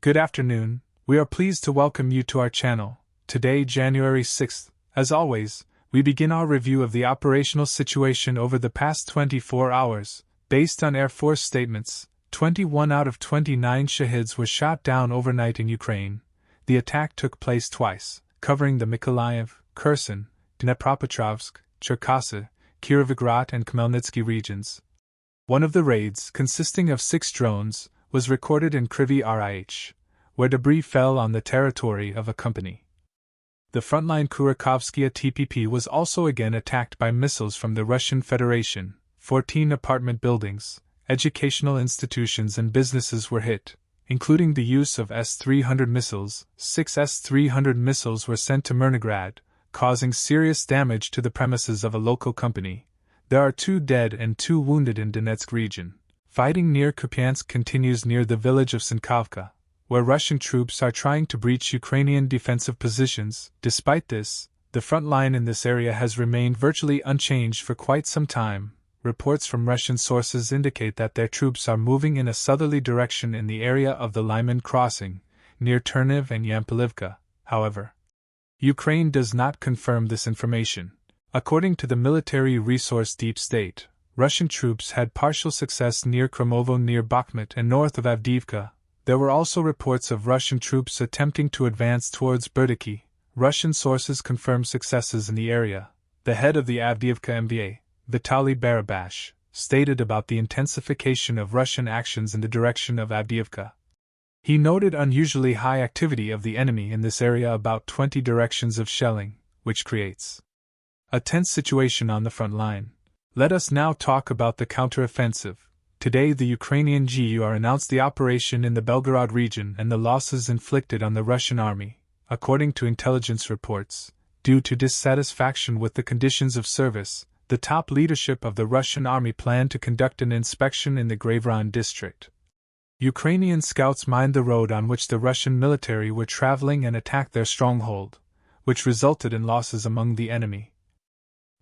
Good afternoon, we are pleased to welcome you to our channel. Today, January 6th, as always, we begin our review of the operational situation over the past 24 hours. Based on Air Force statements, 21 out of 29 Shahids were shot down overnight in Ukraine. The attack took place twice, covering the Mykolaiv, Kherson, Dnepropetrovsk, Cherkasy, Kirovograd and Khmelnytsky regions. One of the raids, consisting of 6 drones, was recorded in Kryvyi Rih, where debris fell on the territory of a company. The frontline Kurakovskaya TPP was also again attacked by missiles from the Russian Federation. 14 apartment buildings, educational institutions and businesses were hit, including the use of S-300 missiles. 6 S-300 missiles were sent to Myrnograd, causing serious damage to the premises of a local company. There are 2 dead and 2 wounded in Donetsk region. Fighting near Kupiansk continues near the village of Sinkovka, where Russian troops are trying to breach Ukrainian defensive positions. Despite this, the front line in this area has remained virtually unchanged for quite some time. Reports from Russian sources indicate that their troops are moving in a southerly direction in the area of the Lyman crossing, near Turniv and Yampilivka. However, Ukraine does not confirm this information. According to the military resource Deep State, Russian troops had partial success near Kremovo near Bakhmut and north of Avdiivka. There were also reports of Russian troops attempting to advance towards Berdiki. Russian sources confirm successes in the area. The head of the Avdiivka MVA, Vitaly Barabash, stated about the intensification of Russian actions in the direction of Avdiivka. He noted unusually high activity of the enemy in this area, about 20 directions of shelling, which creates a tense situation on the front line. Let us now talk about the counteroffensive. Today the Ukrainian GUR announced the operation in the Belgorod region and the losses inflicted on the Russian army. According to intelligence reports, due to dissatisfaction with the conditions of service, the top leadership of the Russian army planned to conduct an inspection in the Gravran district. Ukrainian scouts mined the road on which the Russian military were traveling and attacked their stronghold, which resulted in losses among the enemy.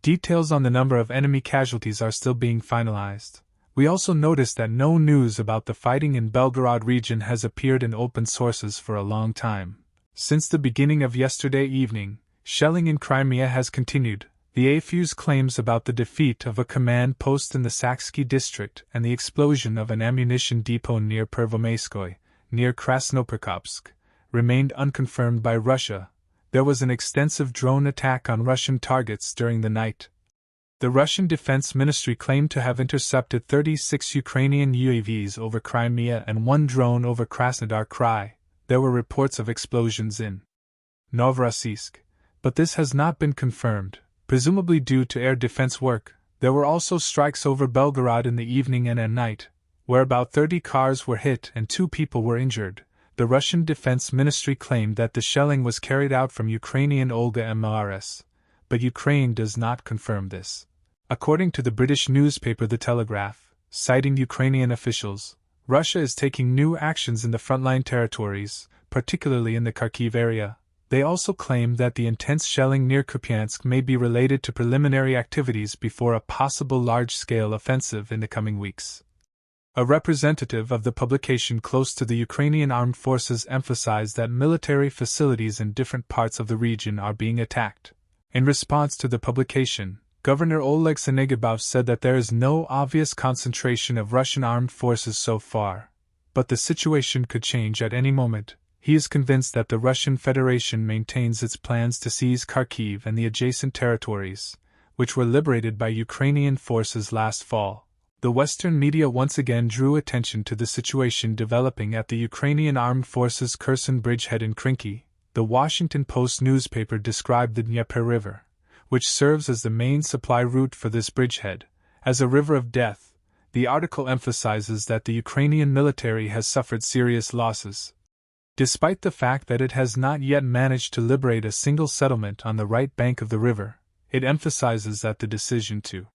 Details on the number of enemy casualties are still being finalized. We also noticed that no news about the fighting in Belgorod region has appeared in open sources for a long time. Since the beginning of yesterday evening, shelling in Crimea has continued. The AFU's claims about the defeat of a command post in the Saksky district and the explosion of an ammunition depot near Pervomaiskoy, near Krasnoperkopsk, remained unconfirmed by Russia. There was an extensive drone attack on Russian targets during the night. The Russian Defense Ministry claimed to have intercepted 36 Ukrainian UAVs over Crimea and 1 drone over Krasnodar Krai. There were reports of explosions in Novorossiysk, but this has not been confirmed, presumably due to air defense work. There were also strikes over Belgorod in the evening and at night, where about 30 cars were hit and 2 people were injured. The Russian Defense Ministry claimed that the shelling was carried out from Ukrainian Olga MRS, but Ukraine does not confirm this. According to the British newspaper The Telegraph, citing Ukrainian officials, Russia is taking new actions in the frontline territories, particularly in the Kharkiv area. They also claim that the intense shelling near Kupiansk may be related to preliminary activities before a possible large-scale offensive in the coming weeks. A representative of the publication close to the Ukrainian armed forces emphasized that military facilities in different parts of the region are being attacked. In response to the publication, Governor Oleg Senegubov said that there is no obvious concentration of Russian armed forces so far, but the situation could change at any moment. He is convinced that the Russian Federation maintains its plans to seize Kharkiv and the adjacent territories, which were liberated by Ukrainian forces last fall. The Western media once again drew attention to the situation developing at the Ukrainian Armed Forces Kherson bridgehead in Krinky. The Washington Post newspaper described the Dnieper River, which serves as the main supply route for this bridgehead, as a river of death. The article emphasizes that the Ukrainian military has suffered serious losses. Despite the fact that it has not yet managed to liberate a single settlement on the right bank of the river, it emphasizes that the decision to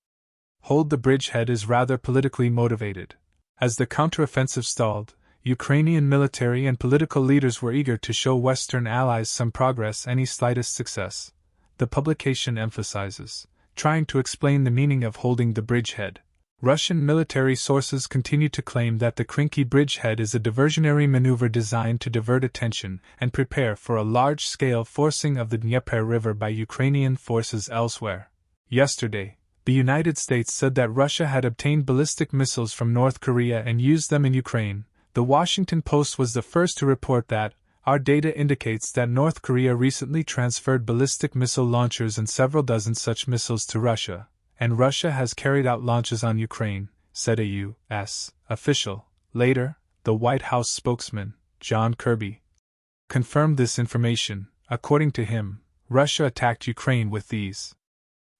hold the bridgehead is rather politically motivated. As the counteroffensive stalled, Ukrainian military and political leaders were eager to show Western allies some progress, any slightest success. The publication emphasizes trying to explain the meaning of holding the bridgehead. Russian military sources continue to claim that the Krinky bridgehead is a diversionary maneuver designed to divert attention and prepare for a large-scale forcing of the Dnieper River by Ukrainian forces elsewhere. Yesterday, the United States said that Russia had obtained ballistic missiles from North Korea and used them in Ukraine. The Washington Post was the first to report that, "Our data indicates that North Korea recently transferred ballistic missile launchers and several dozen such missiles to Russia, and Russia has carried out launches on Ukraine," said a U.S. official. Later, the White House spokesman, John Kirby, confirmed this information. According to him, Russia attacked Ukraine with these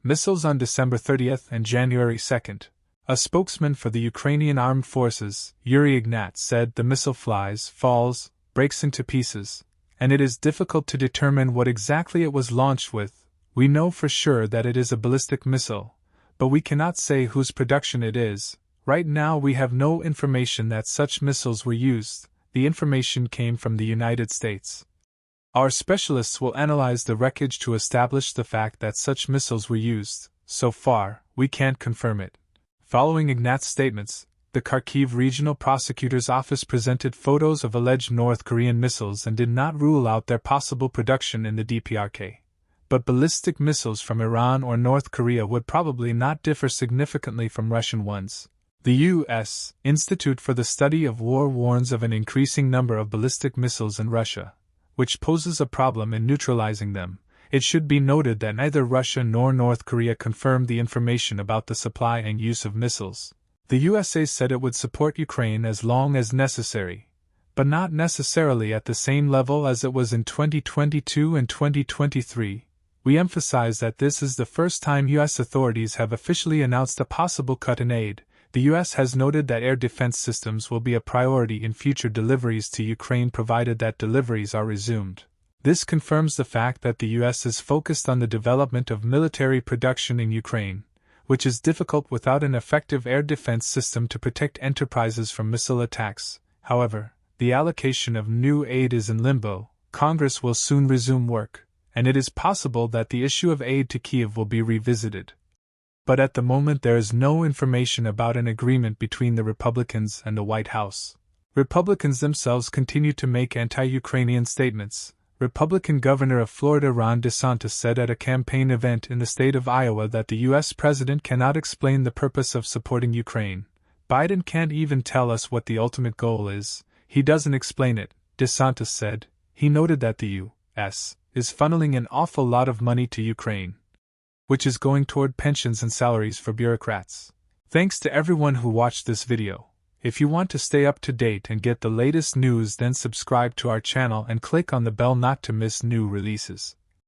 missiles on December 30th and January 2nd. A spokesman for the Ukrainian Armed Forces, Yuri Ignat, said the missile flies, falls, breaks into pieces, and it is difficult to determine what exactly it was launched with. "We know for sure that it is a ballistic missile, but we cannot say whose production it is. Right now we have no information that such missiles were used." The information came from the United States. "Our specialists will analyze the wreckage to establish the fact that such missiles were used. So far, we can't confirm it." Following Ignat's statements, the Kharkiv Regional Prosecutor's Office presented photos of alleged North Korean missiles and did not rule out their possible production in the DPRK. But ballistic missiles from Iran or North Korea would probably not differ significantly from Russian ones. The U.S. Institute for the Study of War warns of an increasing number of ballistic missiles in Russia, which poses a problem in neutralizing them. It should be noted that neither Russia nor North Korea confirmed the information about the supply and use of missiles. The USA said it would support Ukraine as long as necessary, but not necessarily at the same level as it was in 2022 and 2023. We emphasize that this is the first time U.S. authorities have officially announced a possible cut in aid. The U.S. has noted that air defense systems will be a priority in future deliveries to Ukraine provided that deliveries are resumed. This confirms the fact that the U.S. is focused on the development of military production in Ukraine, which is difficult without an effective air defense system to protect enterprises from missile attacks. However, the allocation of new aid is in limbo. Congress will soon resume work, and it is possible that the issue of aid to Kyiv will be revisited. But at the moment there is no information about an agreement between the Republicans and the White House. Republicans themselves continue to make anti-Ukrainian statements. Republican Governor of Florida Ron DeSantis said at a campaign event in the state of Iowa that the U.S. president cannot explain the purpose of supporting Ukraine. "Biden can't even tell us what the ultimate goal is. He doesn't explain it," DeSantis said. He noted that the U.S. is funneling an awful lot of money to Ukraine, which is going toward pensions and salaries for bureaucrats. Thanks to everyone who watched this video. If you want to stay up to date and get the latest news, then subscribe to our channel and click on the bell not to miss new releases.